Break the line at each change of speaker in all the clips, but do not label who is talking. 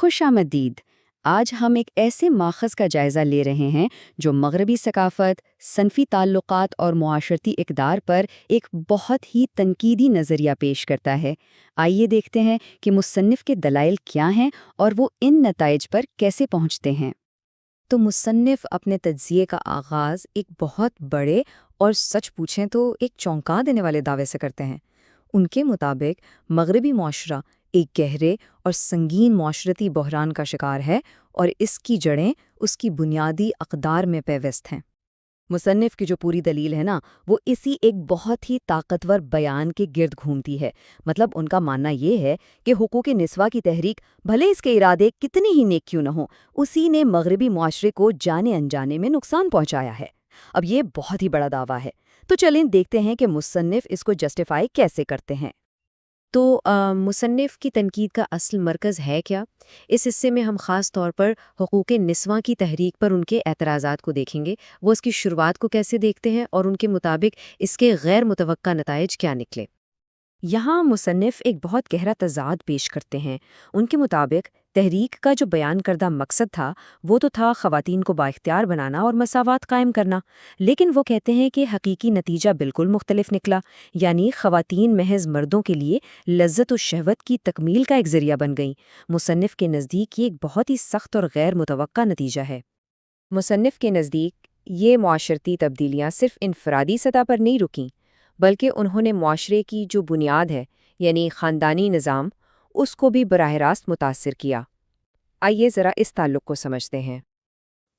خوش آمدید۔ آج ہم ایک ایسے ماخذ کا جائزہ لے رہے ہیں جو مغربی ثقافت، صنفی تعلقات اور معاشرتی اقدار پر ایک بہت ہی تنقیدی نظریہ پیش کرتا ہے۔ آئیے دیکھتے ہیں کہ مصنف کے دلائل کیا ہیں اور وہ ان نتائج پر کیسے پہنچتے ہیں۔
تو مصنف اپنے تجزیے کا آغاز ایک بہت بڑے اور سچ پوچھیں تو ایک چونکا دینے والے دعوے سے کرتے ہیں۔ ان کے مطابق مغربی معاشرہ ایک گہرے اور سنگین معاشرتی بحران کا شکار ہے اور اس کی جڑیں اس کی بنیادی اقدار میں پیوست ہیں۔ مصنف کی جو پوری دلیل ہے نا، وہ اسی ایک بہت ہی طاقتور بیان کے گرد گھومتی ہے۔ مطلب ان کا ماننا یہ ہے کہ حقوق نسواں کی تحریک بھلے اس کے ارادے کتنی ہی نیک کیوں نہ ہوں، اسی نے مغربی معاشرے کو جانے انجانے میں نقصان پہنچایا ہے۔ اب یہ بہت ہی بڑا دعویٰ ہے، تو چلیں دیکھتے ہیں کہ مصنف اس کو جسٹیفائی کیسے کرتے ہیں۔
تو مصنف کی تنقید کا اصل مرکز ہے کیا؟ اس حصے میں ہم خاص طور پر حقوق نسواں کی تحریک پر ان کے اعتراضات کو دیکھیں گے۔ وہ اس کی شروعات کو کیسے دیکھتے ہیں اور ان کے مطابق اس کے غیر متوقع نتائج کیا نکلے۔
یہاں مصنف ایک بہت گہرا تضاد پیش کرتے ہیں۔ ان کے مطابق تحریک کا جو بیان کردہ مقصد تھا وہ تو تھا خواتین کو بااختیار بنانا اور مساوات قائم کرنا، لیکن وہ کہتے ہیں کہ حقیقی نتیجہ بالکل مختلف نکلا، یعنی خواتین محض مردوں کے لیے لذت و شہوت کی تکمیل کا ایک ذریعہ بن گئیں۔ مصنف کے نزدیک یہ ایک بہت ہی سخت اور غیر متوقع نتیجہ ہے۔
مصنف کے نزدیک یہ معاشرتی تبدیلیاں صرف انفرادی سطح پر نہیں رکیں، بلکہ انہوں نے معاشرے کی جو بنیاد ہے، یعنی خاندانی نظام، اس کو بھی براہ راست متاثر کیا۔ آئیے ذرا اس تعلق کو سمجھتے ہیں۔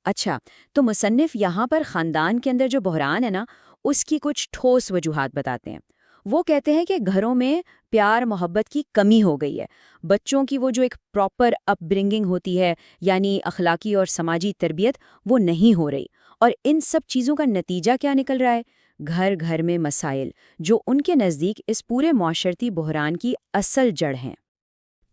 اچھا، تو مصنف یہاں پر خاندان کے اندر جو بحران ہے نا، اس کی کچھ ٹھوس وجوہات بتاتے ہیں۔ وہ کہتے ہیں کہ گھروں میں پیار محبت کی کمی ہو گئی ہے، بچوں کی وہ جو ایک پراپر اپ برنگنگ ہوتی ہے، یعنی اخلاقی اور سماجی تربیت، وہ نہیں ہو رہی۔ اور ان سب چیزوں کا نتیجہ کیا نکل رہا ہے؟ گھر گھر میں مسائل، جو ان کے نزدیک اس پورے معاشرتی بحران کی اصل جڑ ہیں۔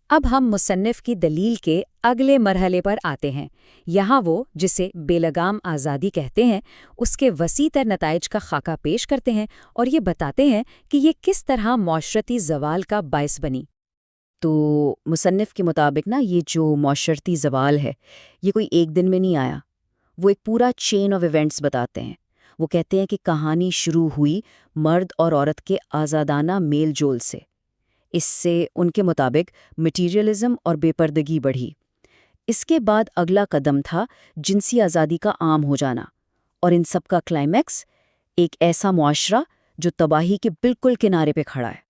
اب ہم مصنف کی دلیل کے اگلے مرحلے پر آتے ہیں۔ یہاں وہ جسے بے لگام آزادی کہتے ہیں، اس کے وسیع تر نتائج کا خاکہ پیش کرتے ہیں اور یہ بتاتے ہیں کہ یہ کس طرح معاشرتی زوال کا باعث بنی۔ تو مصنف کے مطابق نا، یہ جو معاشرتی زوال ہے یہ کوئی ایک دن میں نہیں آیا، وہ ایک پورا چین آف ایونٹس بتاتے ہیں۔ وہ کہتے ہیں کہ کہانی شروع ہوئی مرد اور عورت کے آزادانہ میل جول سے۔ اس سے ان کے مطابق مٹیریلزم اور بے پردگی بڑھی۔ اس کے بعد اگلا قدم تھا جنسی آزادی کا عام ہو جانا، اور ان سب کا کلائمیکس ایک ایسا معاشرہ جو تباہی کے بالکل کنارے پہ کھڑا ہے۔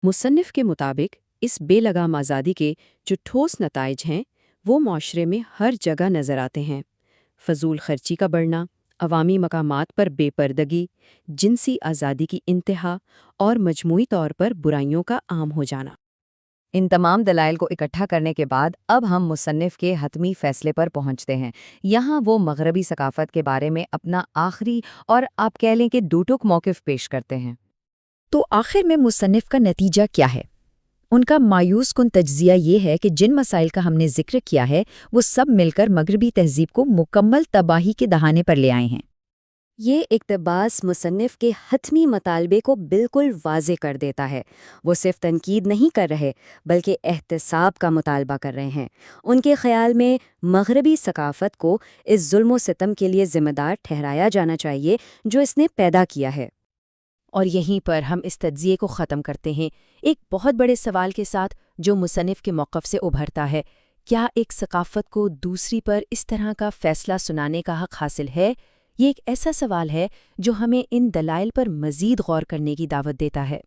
مصنف کے مطابق اس بے لگام آزادی کے جو ٹھوس نتائج ہیں وہ معاشرے میں ہر جگہ نظر آتے ہیں۔ فضول خرچی کا بڑھنا، عوامی مقامات پر بے پردگی، جنسی آزادی کی انتہا اور مجموعی طور پر برائیوں کا عام ہو جانا۔
ان تمام دلائل کو اکٹھا کرنے کے بعد اب ہم مصنف کے حتمی فیصلے پر پہنچتے ہیں۔ یہاں وہ مغربی ثقافت کے بارے میں اپنا آخری اور آپ کہہ لیں کہ ڈوٹک موقف پیش کرتے ہیں۔ تو آخر میں مصنف کا نتیجہ کیا ہے؟ ان کا مایوس کن تجزیہ یہ ہے کہ جن مسائل کا ہم نے ذکر کیا ہے وہ سب مل کر مغربی تہذیب کو مکمل تباہی کے دہانے پر لے آئے ہیں۔ یہ اقتباس مصنف کے حتمی مطالبے کو بالکل واضح کر دیتا ہے۔ وہ صرف تنقید نہیں کر رہے بلکہ احتساب کا مطالبہ کر رہے ہیں۔ ان کے خیال میں مغربی ثقافت کو اس ظلم و ستم کے لیے ذمہ دار ٹھہرایا جانا چاہیے جو اس نے پیدا کیا ہے۔ اور یہیں پر ہم اس تجزیے کو ختم کرتے ہیں ایک بہت بڑے سوال کے ساتھ جو مصنف کے موقف سے ابھرتا ہے۔ کیا ایک ثقافت کو دوسری پر اس طرح کا فیصلہ سنانے کا حق حاصل ہے؟ یہ ایک ایسا سوال ہے جو ہمیں ان دلائل پر مزید غور کرنے کی دعوت دیتا ہے۔